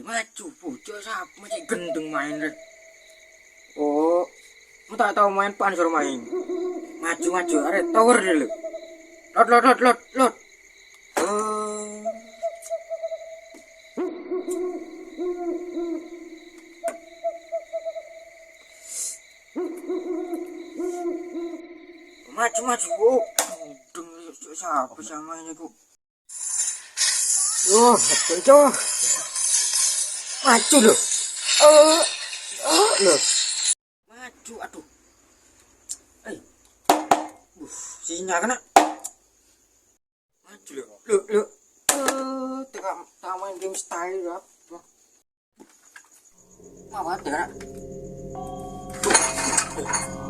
Maju bocah sapa masih gendeng main rek. Oh, mu tak tahu main pan suruh main. Maju are tower deh lu. Lot. Oh. Maju. Oh, gendeng siapa sama ini kok. Oh, kencang. Maju loh. Loh. Maju, aduh. Sinyal kena. Maju loh. Tengah main game style apa? Mawar ya.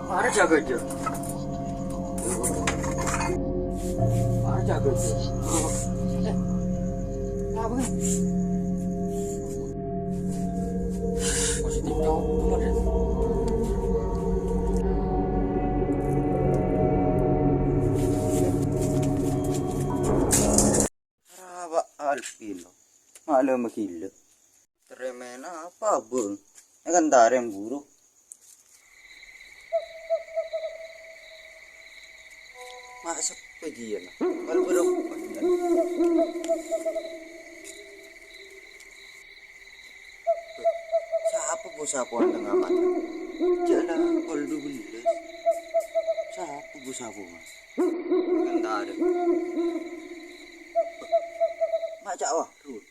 Mari jaga aja. Apa nih? Positif jauh bener ya. Rawa alpilo, malam makilo. Tremena apa bang? Kan tarem buruk. Masuk pegian, kalau buruk. Siapa bos apa anda ngamat? Jalan kalau 12. Siapa bos apa mas? Kan tarem. Macak wah, Rul.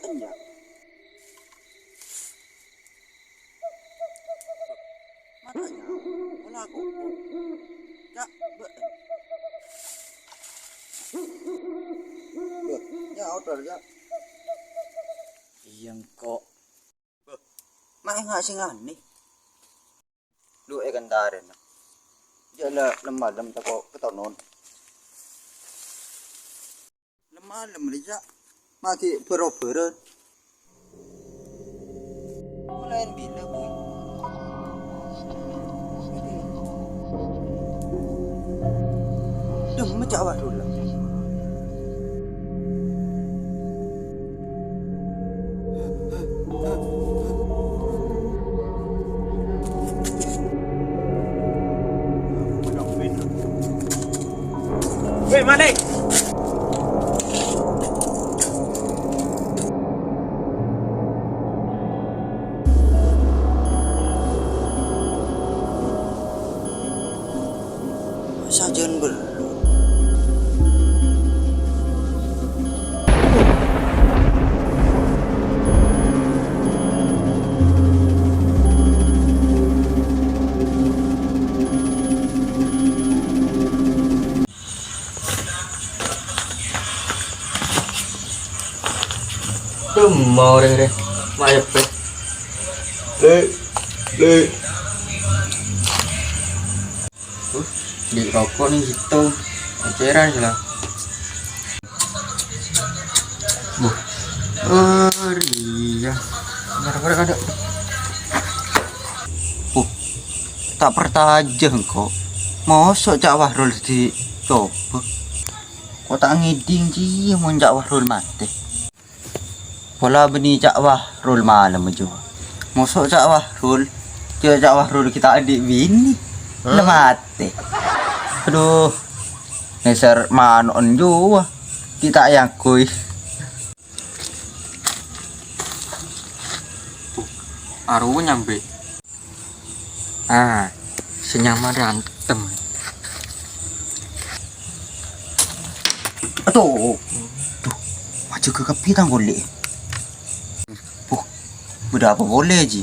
Enggak. Matanya, wala aku. Ya, ya, outer ya. Iyang kok. Main ngasingan nih. Lu kan taren. Jala lemalam tako ketonon. Lemalam aja. Maki bero-bero. Mulain bila boy. Duh, macam awak dulu. Weh, Malik. Sajian belum. Mau deh. Mayap deh. Le. Di rokok nih gitu. Cairan sih lah. Iya. Bener-bener ada. Tak pertajam kok. Mosok Cak Wahrul dicoba. Kok tak ngiding sih mau Cak Wahrul mati. Pola beni Cak Wahrul malam aja. Mosok Cak Wahrul, Cak Wahrul kita adik bini. Mati. Aduh. Neser manon juga. Kita yang kuy. Aru nyampe. Senyaman rantem. Aduh. Maju ke kapitang boleh. Berapa boleh je?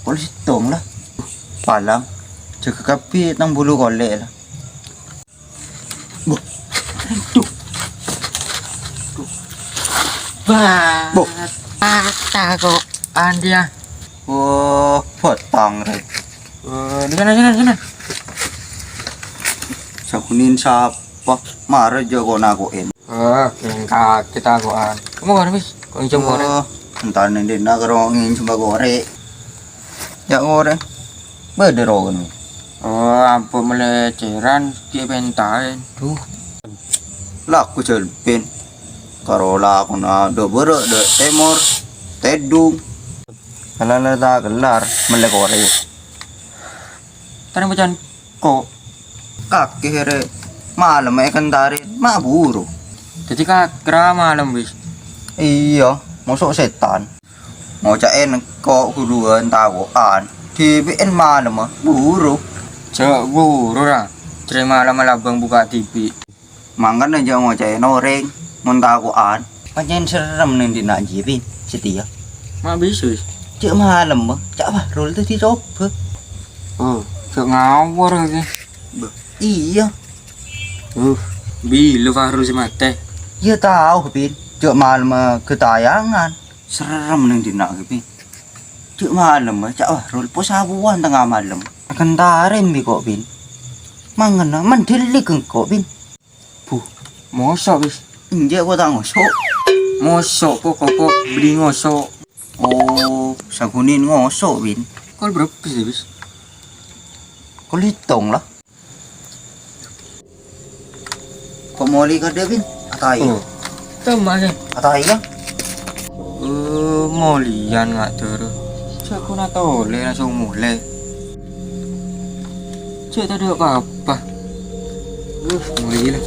Boleh hitung lah. Palang. Jaga kapitang bulu golek lah. Patah kok Andia. Oh, potong deh. Di sana. Sakunin siapa? Marah jago nakoin. Yang kita goan. Kamu goan bis? Kau incum goreng. Entar nanti nak gorengin cuma goreng. Ya goreng. Bederogan. Oh, ampun meleceran dia pentain. Duh. Lah aku jelpin. Karola aku na do bere do temor tedung. Kalala da gelar melekore. Tadi macam kok. Kaki here malam kentarin maburu. Jadi kakra malam wis. Iya, masuk setan. Mau cain kok kuduan tawokan. DBN malam buru. Cek buru lah. Ceri malam abang buka TV. Mangan aja mau cain oreng, mau tawokan. Pancen serem nih di nak jipin setia. Mak bisa wis. Cek malam cak Bahrul tuh dicoba. Oh, cek ngawur lagi. Iya, Bila Fahrul si mate. ya tahu Pin. Cek malam ketayangan. Serem nih di nak Pin. Cek malam cak Bahrul posabuan tengah malam. Akan tarim bi kok Pin. Mangan mendelik kok Pin. Mosok wis. Injek kok tak ngosok. Mosok kok beli ngosok. Oh, sagunin ngosok Pin. Kau berapa sih wis? Kau hitung lah. Kok mau lihat dia Pin? Atai. Teman ya. Atai kan? Mau lian nggak terus. Cek aku nak tahu langsung mulai. Cek tak ada apa-apa. Mulai lah.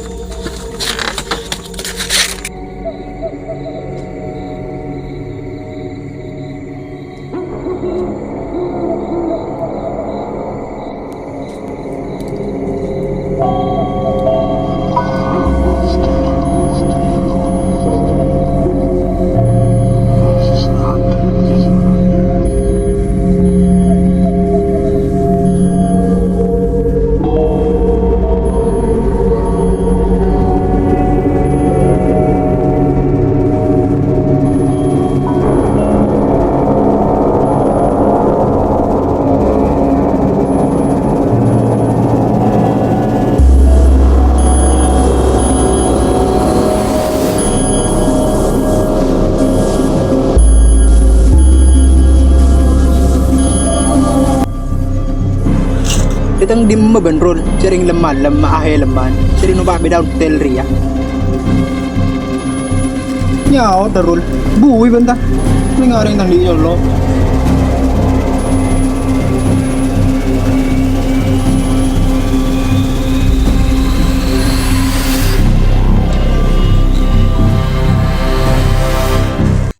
Itang dimma benrol, sering lemah ahe leman, sering numpak beda hotel ria. Nyao terul, bui benta, mengaring tang di jolo.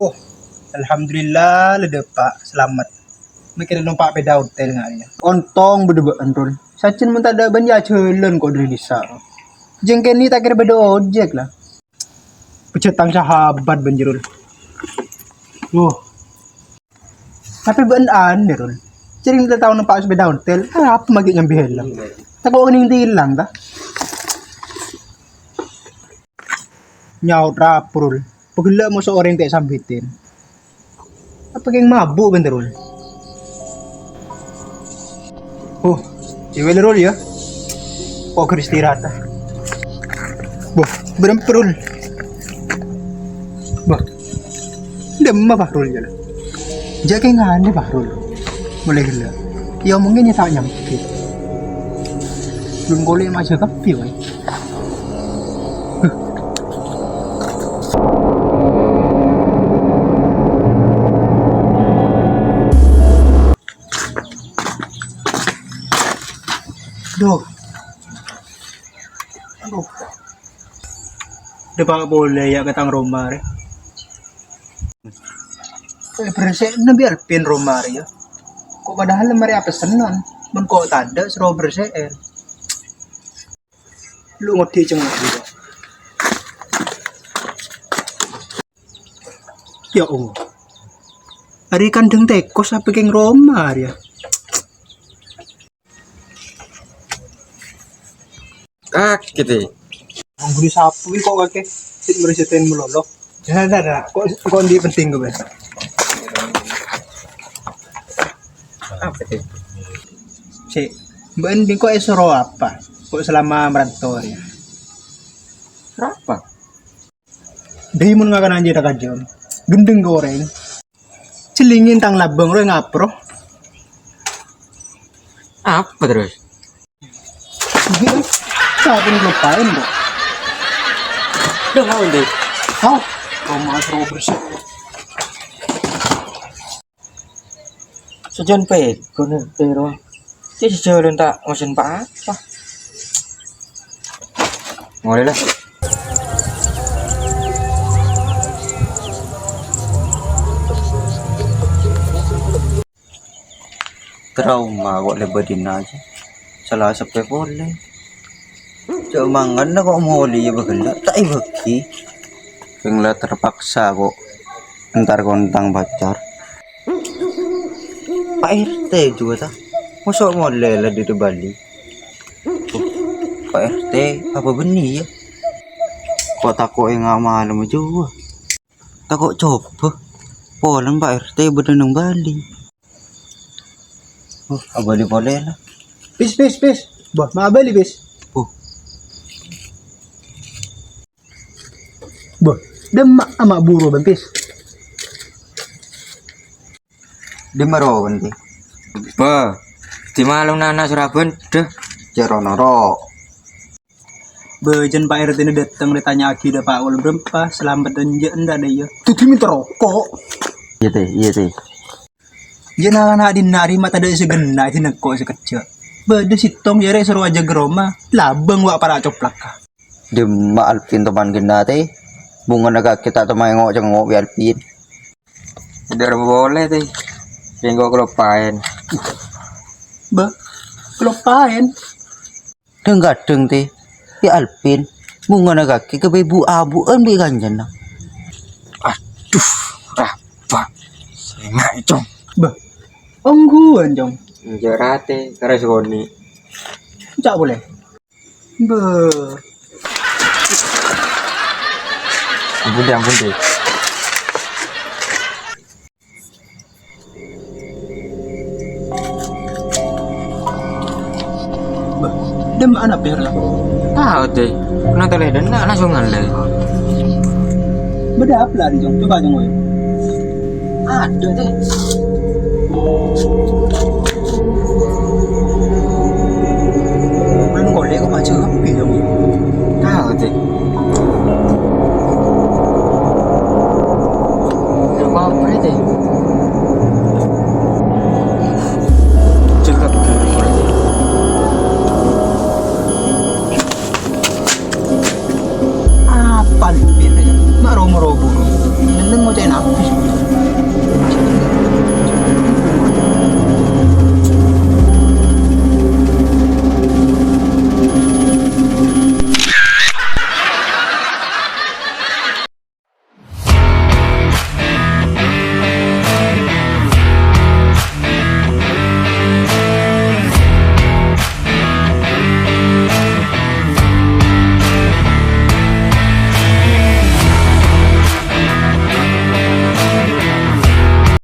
Oh, alhamdulillah ledepak, selamat. Mikir numpak beda hotel nganya. Ontong berdebak enrol. Sacin mun tak ada banja celen kok dari desa. Jengken ni tak kira beda ojek lah. Pecetang sahabat banjirul. Tapi ben rul. Jadi kita tahu numpak sepeda hotel, apa magi nyambi helm. Tak kok ning tilang ta. Nyaut rapurul. Pagila mo sa orang tak sambitin. Apa keng mabuk benterul. Cewek rol ya. Kok keristirahat ah. Beremperul. Demma Bahrul jalan. Jaga ngane Bahrul. Boleh gila. Ya mungkin ya tak nyampe. Belum golek macam kapi woi. Aduh. Depak boleh ya ketang Roma re. Bersih na biar pin Roma re ya. Kok padahal lemari apa senan. Men kok tanda seru bersih. Lu ngerti cengok juga. Ya Allah. Hari kandeng tekos apa keng Roma ya. Gitu. Beli sapu ini kok kakek sit meresetin melolok. Jangan kok ini penting gue. Apa sih? Si, Mbak Ending kok esoro apa? Kok selama merantau ya? Berapa? Dari mun ngakan anjir tak jam. Gendeng goreng. Celingin tang labang lo ngapro. Apa terus? Gitu. Siapa yang lupain kok? Udah ngawin deh. Kau, kau masuk bersih. Sejan pe, kono pero. Ci jalan tak mesin apa? Mulai lah. Trauma kok lebatin aja. Salah sampai boleh. Cuma mangan kok moli ya bagala. Tak ibagi. Pengla terpaksa kok. Ntar kontang pacar. Pak RT juga tak. Masuk mole lah di Bali. Pak RT apa benih ya? Kok takut yang malam juga. Takut coba. Polan Pak RT berenang Bali. Abali boleh lah. Pis. Bah, mabali pis. Oh, Bah, demak ama buru bang pis. dia marawan deh. Ba, di malam nana Suraban deh. Jaronoro. Bejen Pak RT ini datang ditanya lagi dah Pak Ul berapa selamat dan ndak ada ya. Tuh minta rokok. Iya teh. Jangan nak dinari mata ada segena itu nekok sekecil. Bade sitong jare seru aja geroma labeng wak para coplak. Dia Alvin teman kita teh. Bunga naga kita teman cengok bi Alvin. Udah boleh deh. Yang gua kelupain. Ba, kelupain. Dengar teh. Bi Alvin. Bunga naga kita ke ibu abu bi ganjan. Aduh, rapat. Saya nggak cong. Ba, ongguan jong. Jarate, karena segoni. Cak boleh. Ba, Ampun deh. ba, dem anak per lah. Tahu deh. Kena teledan nggak langsung ngalih. Beda apa lah di jong? Coba jong gue. Ada deh.